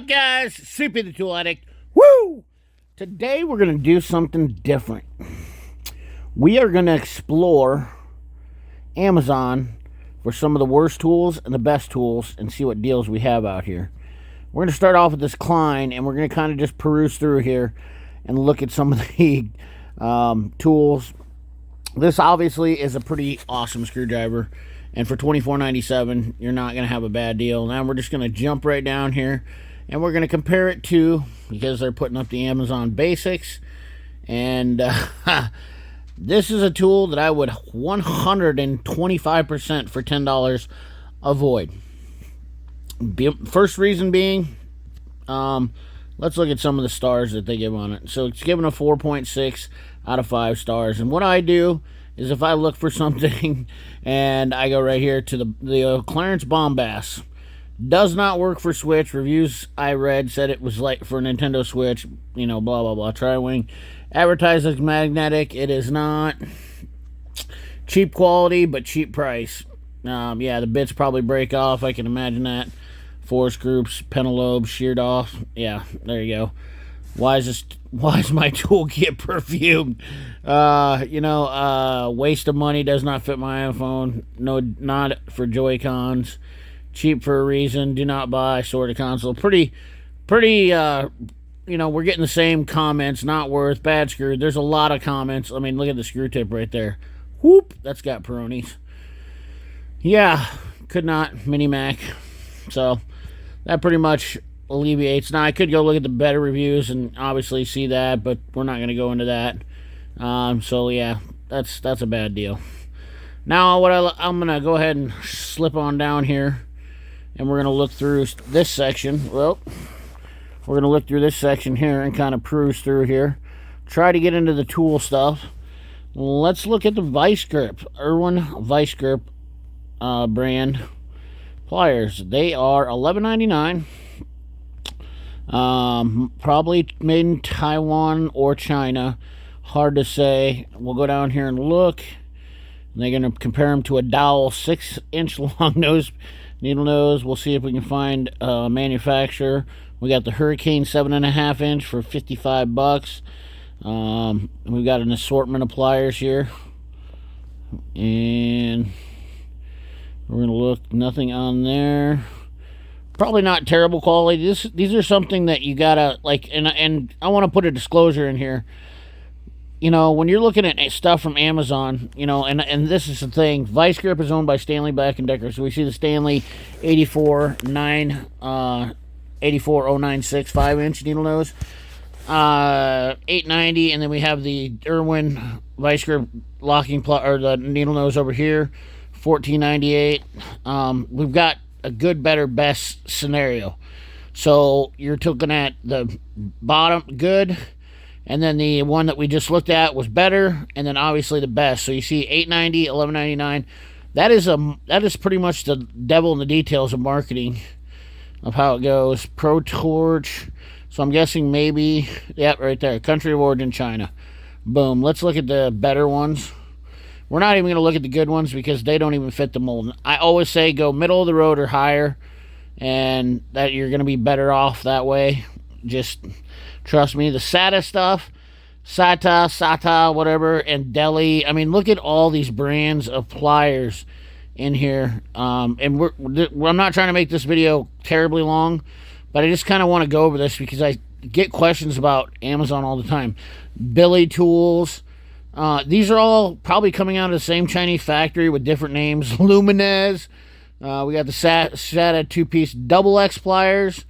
up, guys? Soupy the Tool Addict. Woo! Today we're going to do something different. We are going to explore Amazon for some of the worst tools and the best tools and see what deals we have out here. We're going to start off with this Klein, and we're going to kind of just peruse through here and look at some of the tools. This obviously is a pretty awesome screwdriver. And for $24.97, you're not going to have a bad deal. Now we're just going to jump right down here. And we're going to compare it to, because they're putting up the Amazon Basics. And this is a tool that I would 125% for $10 avoid. First reason being, let's look at some of the stars that they give on it. So it's given a 4.6 out of 5 stars. And what I do is if I look for something and I go right here to the Clarence Bombast. Does not work for Switch. Reviews I read said it was like for a Nintendo Switch, you know, blah, blah, blah. Tri-Wing. Advertised as magnetic. It is not. Cheap quality, but cheap price. Yeah, the bits probably break off. I can imagine that. Force groups, pentalobe, sheared off. Yeah, there you go. Why is my toolkit perfumed? Waste of money, does not fit my iPhone. No, not for Joy-Cons. Cheap for a reason. Do not buy. Sort of console. Pretty, we're getting the same comments. Not worth. Bad screw. There's a lot of comments. I mean, look at the screw tip right there. Whoop. That's got Peronis. Yeah. Could not. Mini Mac. So, that pretty much alleviates. Now I could go look at the better reviews and obviously see that, but we're not going to go into that. So yeah, that's a bad deal. Now I'm going to go ahead and slip on down here, and we're going to look through this section. Well, we're going to look through this section here and kind of peruse through here. Try to get into the tool stuff. Let's look at the Vice Grip, Irwin Vice Grip brand pliers. They are $11.99. Probably made in Taiwan or China. Hard to say. We'll go down here and look. And they're going to compare them to a dowel 6-inch long nose, needle nose. We'll see if we can find a manufacturer. We got the Hurricane 7.5 inch for $55. We've got an assortment of pliers here. And we're going to look. Nothing on there. Probably not terrible quality. These are something that you gotta like, and I want to put a disclosure in here. You know, when you're looking at stuff from Amazon, you know, and this is the thing. Vice Grip is owned by Stanley Black & Decker, so we see the Stanley 8409 84096 5-inch needle nose, $8.90, and then we have the Irwin Vice Grip locking or the needle nose over here, $14.98. We've got a good, better, best scenario. So you're looking at the bottom good, and then the one that we just looked at was better, and then obviously the best. So you see $8.90, $11.99. That is pretty much the devil in the details of marketing of how it goes. Pro Torch. So I'm guessing maybe, yep, right there. Country of origin, China. Boom. Let's look at the better ones. We're not even going to look at the good ones because they don't even fit the mold. I always say go middle of the road or higher, and that you're going to be better off that way. Just trust me. The SATA stuff, SATA, whatever, and Deli. I mean, look at all these brands of pliers in here. And I'm not trying to make this video terribly long, but I just kind of want to go over this because I get questions about Amazon all the time. Billy Tools. These are all probably coming out of the same Chinese factory with different names. Luminez. We got the SATA 2-piece double X pliers.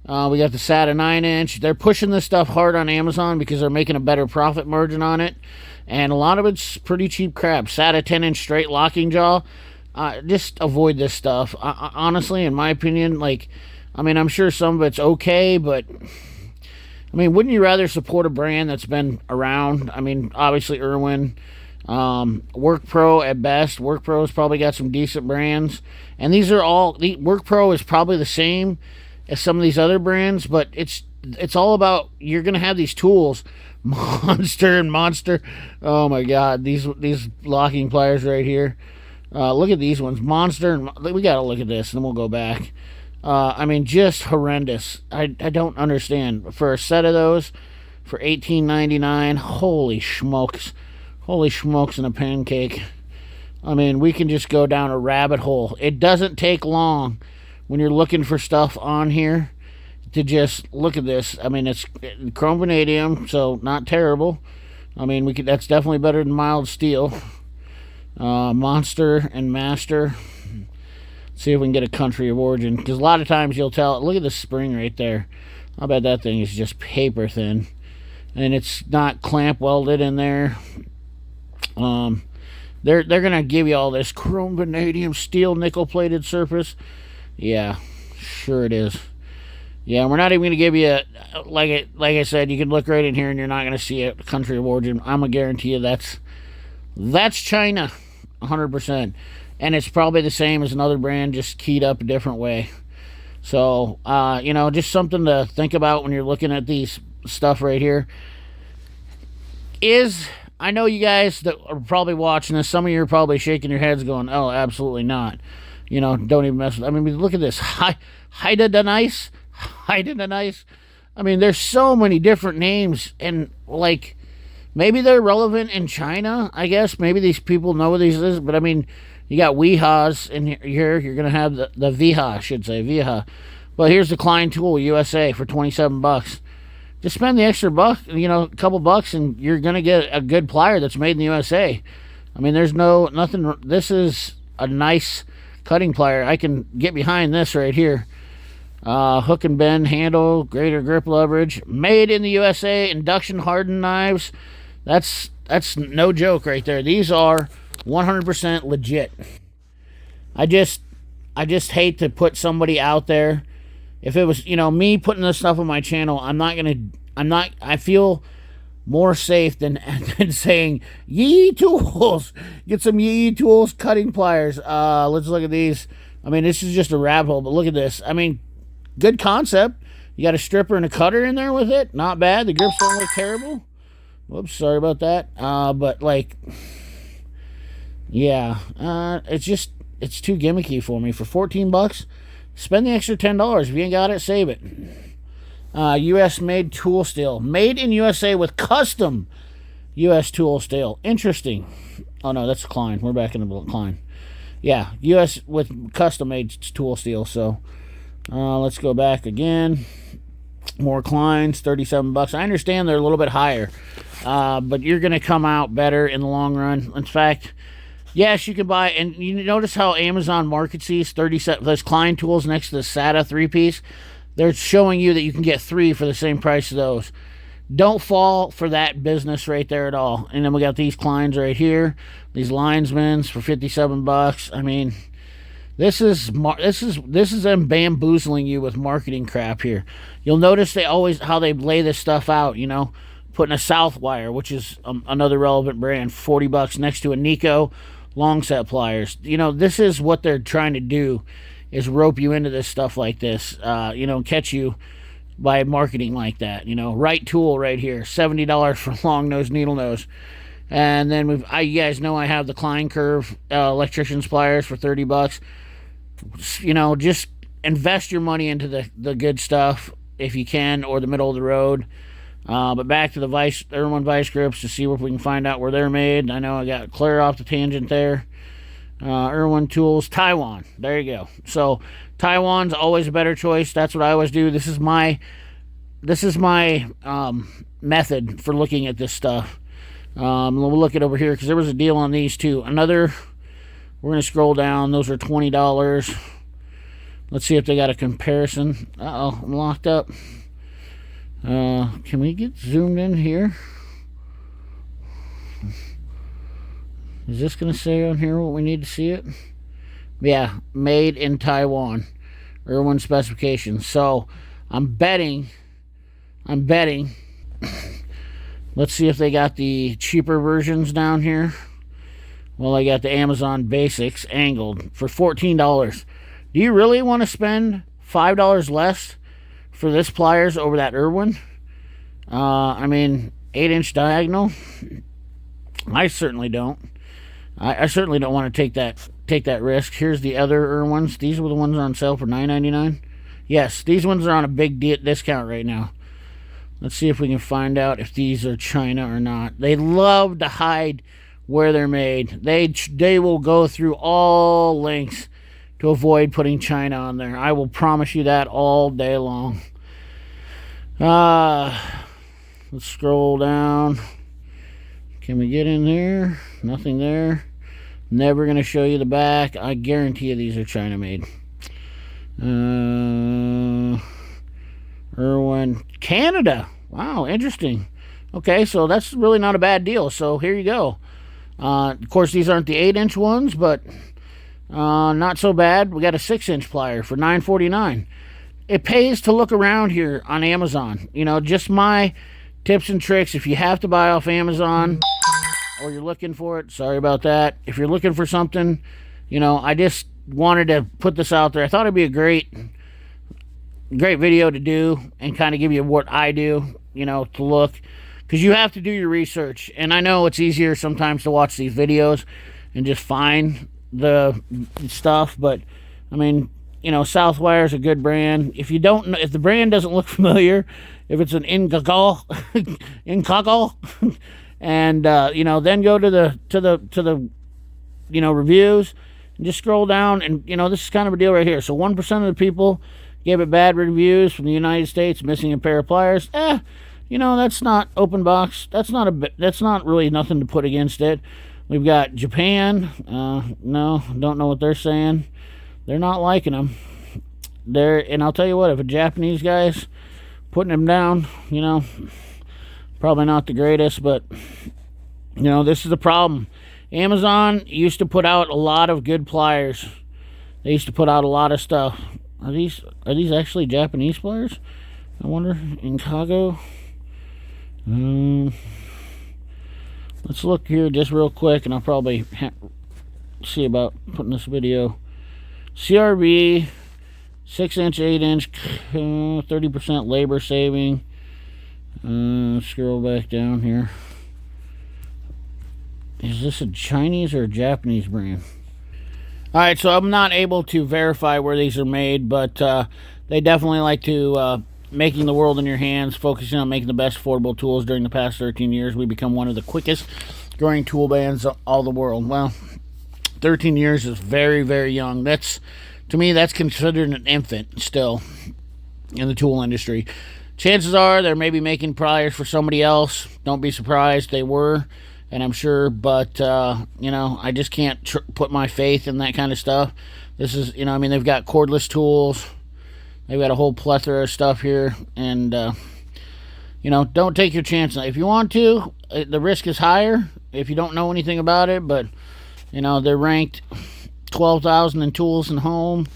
We got the SATA 9-inch. They're pushing this stuff hard on Amazon because they're making a better profit margin on it. And a lot of it's pretty cheap crap. SATA 10-inch straight locking jaw. Just avoid this stuff. Honestly, in my opinion, I'm sure some of it's okay, but wouldn't you rather support a brand that's been around? Obviously Irwin, WorkPro at best. WorkPro's probably got some decent brands, and these are all. WorkPro is probably the same as some of these other brands, but it's all about you're gonna have these tools, Monster. Oh my God, these locking pliers right here. Look at these ones, Monster. And we gotta look at this, and then we'll go back. I mean, just horrendous. I don't understand. For a set of those, for $18.99, holy smokes, and a pancake. I mean, we can just go down a rabbit hole. It doesn't take long when you're looking for stuff on here to just look at this. I mean, it's chrome vanadium, so not terrible. I mean, that's definitely better than mild steel. Monster and Master. See if we can get a country of origin, because a lot of times you'll tell. Look at the spring right there. I bet that thing is just paper thin, and it's not clamp welded in there. They're gonna give you all this chrome vanadium steel nickel plated surface. Yeah, sure it is. Yeah, we're not even gonna give you like I said. You can look right in here, and you're not gonna see a country of origin. I'm gonna guarantee you that's China, 100%. And it's probably the same as another brand, just keyed up a different way. So, just something to think about when you're looking at these stuff right here. I know you guys that are probably watching this, some of you are probably shaking your heads going, oh, absolutely not. Don't even mess with it. I mean, look at this. Haida the Nice. I mean, there's so many different names, and, maybe they're relevant in China, I guess. Maybe these people know what these is, but, I mean, you got Wihas in here. You're going to have the Viha, I should say, Viha. Well, here's the Klein Tool USA for $27. Just spend the extra buck, a couple bucks, and you're going to get a good plier that's made in the USA. I mean, there's nothing. This is a nice cutting plier. I can get behind this right here. Hook and bend handle, greater grip leverage, made in the USA, induction hardened knives. That's no joke right there. These are 100% legit. I just hate to put somebody out there. If it was, me putting this stuff on my channel, I feel more safe than saying, Yee Tools, get some Yee Tools cutting pliers. Let's look at these. I mean, this is just a rabbit hole, but look at this. I mean, good concept. You got a stripper and a cutter in there with it. Not bad. The grips don't look terrible. Whoops, sorry about that. But yeah, it's too gimmicky for me. For $14, spend the extra $10. If you ain't got it, save it. U.S. made tool steel, made in USA with custom U.S. tool steel. Interesting. Oh no, that's Klein. We're back in the Klein. Yeah, U.S. with custom made tool steel. So let's go back again. More Kleins, $37. I understand they're a little bit higher, but you're going to come out better in the long run. In fact, yes, you can buy, and you notice how Amazon markets these 37. Those Klein tools next to the SATA 3-piece. They're showing you that you can get 3 for the same price as those. Don't fall for that business right there at all. And then we got these Kleins right here, these Linesmans for $57. I mean, this is them bamboozling you with marketing crap here. You'll notice how they lay this stuff out. Putting a Southwire, which is another relevant brand, $40 next to a Nico long set pliers. This is what they're trying to do, is rope you into this stuff like this. Catch you by marketing like that. Right tool right here, $70 for long nose needle nose. And then you guys know I have the Klein Curve electrician's pliers for $30. Just invest your money into the good stuff if you can, or the middle of the road. But back to the Irwin vice grips to see if we can find out where they're made. I know I got clear off the tangent there. Irwin Tools, Taiwan. There you go. So Taiwan's always a better choice. That's what I always do. This is my method for looking at this stuff. We'll look it over here because there was a deal on these too. We're going to scroll down. Those are $20. Let's see if they got a comparison. Uh-oh, I'm locked up. Can we get zoomed in here? Is this going to say on here what we need to see it? Yeah, made in Taiwan. Irwin specifications. So, I'm betting. Let's see if they got the cheaper versions down here. Well, I got the Amazon Basics angled for $14. Do you really want to spend $5 less for this pliers over that Irwin? 8-inch diagonal. I certainly don't. I certainly don't want to take that risk. Here's the other Irwins. These were the ones on sale for $9.99. Yes, these ones are on a big discount right now. Let's see if we can find out if these are China or not. They love to hide where they're made. They will go through all lengths to avoid putting China on there. I will promise you that all day long. Let's scroll down. Can we get in there? Nothing there. Never going to show you the back. I guarantee you these are China made. Irwin, Canada. Wow, interesting. Okay, so that's really not a bad deal. So here you go. Of course, these aren't the 8-inch ones, but not so bad. We got a 6-inch plier for $9.49. It pays to look around here on Amazon. You know, just my tips and tricks. If you have to buy off Amazon or you're looking for it, sorry about that. If you're looking for something, you know, I just wanted to put this out there. I thought it'd be a great video to do and kind of give you what I do, you know, to look, because you have to do your research. And I know it's easier sometimes to watch these videos and just find the stuff, but I mean, you know, Southwire is a good brand. If you don't know, if the brand doesn't look familiar, if it's an Incoggle, and you know, then go to the you know, reviews and just scroll down, and you know, this is kind of a deal right here. So 1% of the people gave it bad reviews from the United States, missing a pair of pliers. You know, that's not open box. That's not really nothing to put against it. We've got Japan. No, don't know what they're saying. They're not liking them. And I'll tell you what, if a Japanese guy's putting them down, you know, probably not the greatest, but you know, this is the problem. Amazon used to put out a lot of good pliers. They used to put out a lot of stuff. Are these actually Japanese pliers? I wonder. Incago. Let's look here just real quick, and I'll probably see about putting this video. CRB, 6-inch, 8-inch, 30% labor saving. Scroll back down here. Is this a Chinese or a Japanese brand? Alright, so I'm not able to verify where these are made, but they definitely like to making the world in your hands, focusing on making the best affordable tools. During the past 13 years, we've become one of the quickest growing tool brands in all the world. Well, 13 years is very, very young. To me, that's considered an infant still in the tool industry. Chances are they're maybe making pliers for somebody else. Don't be surprised they were, and I'm sure, but you know, I just can't put my faith in that kind of stuff. This is, you know, I mean, they've got cordless tools. They've got a whole plethora of stuff here, and you know, don't take your chance. If you want to, the risk is higher if you don't know anything about it, but you know, they're ranked 12,000 in tools and home,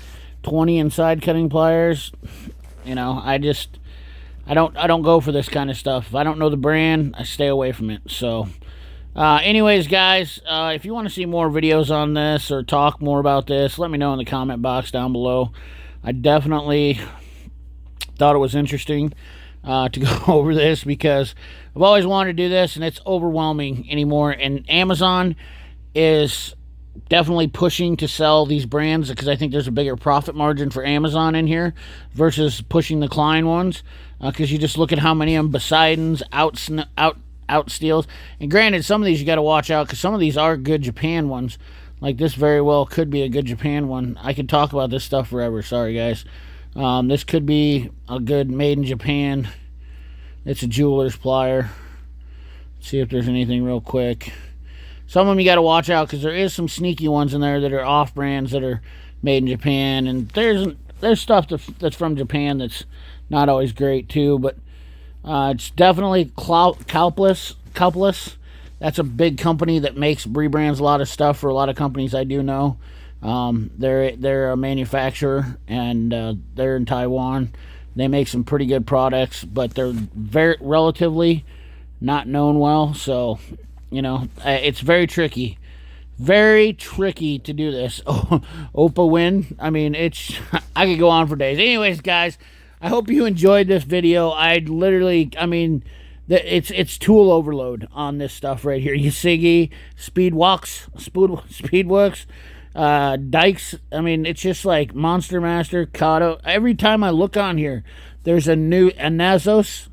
20 in side cutting pliers. You know, I don't go for this kind of stuff. If I don't know the brand, I stay away from it. So anyways, guys, if you want to see more videos on this or talk more about this, let me know in the comment box down below. I definitely thought it was interesting to go over this, because I've always wanted to do this, and it's overwhelming anymore. And Amazon is definitely pushing to sell these brands, because I think there's a bigger profit margin for Amazon in here versus pushing the Klein ones, because you just look at how many of them, Poseidon's, Outsteels. And granted, some of these you got to watch out, because some of these are good Japan ones. Like this very well could be a good Japan one. I could talk about this stuff forever. Sorry, guys. This could be a good made in Japan. It's a jeweler's plier. Let's see if there's anything real quick. Some of them you got to watch out, because there is some sneaky ones in there that are off brands that are made in Japan, and there's stuff that's from Japan that's not always great too. But it's definitely Cowpless. That's a big company that rebrands a lot of stuff for a lot of companies I do know. They're a manufacturer, and they're in Taiwan. They make some pretty good products, but they're very relatively not known well. So, you know, it's very tricky to do this. Opa Win. I mean, I could go on for days. Anyways, guys, I hope you enjoyed this video. It's tool overload on this stuff right here. Yasigi, Speedworks, Dykes. I mean, it's just like Monster Master, Kato. Every time I look on here, there's a new Anazos.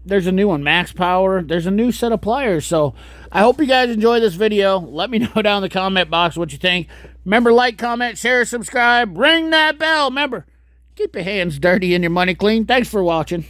There's a new one, Max Power. There's a new set of pliers. So I hope you guys enjoy this video. Let me know down in the comment box what you think. Remember, like, comment, share, subscribe, ring that bell. Remember, keep your hands dirty and your money clean. Thanks for watching.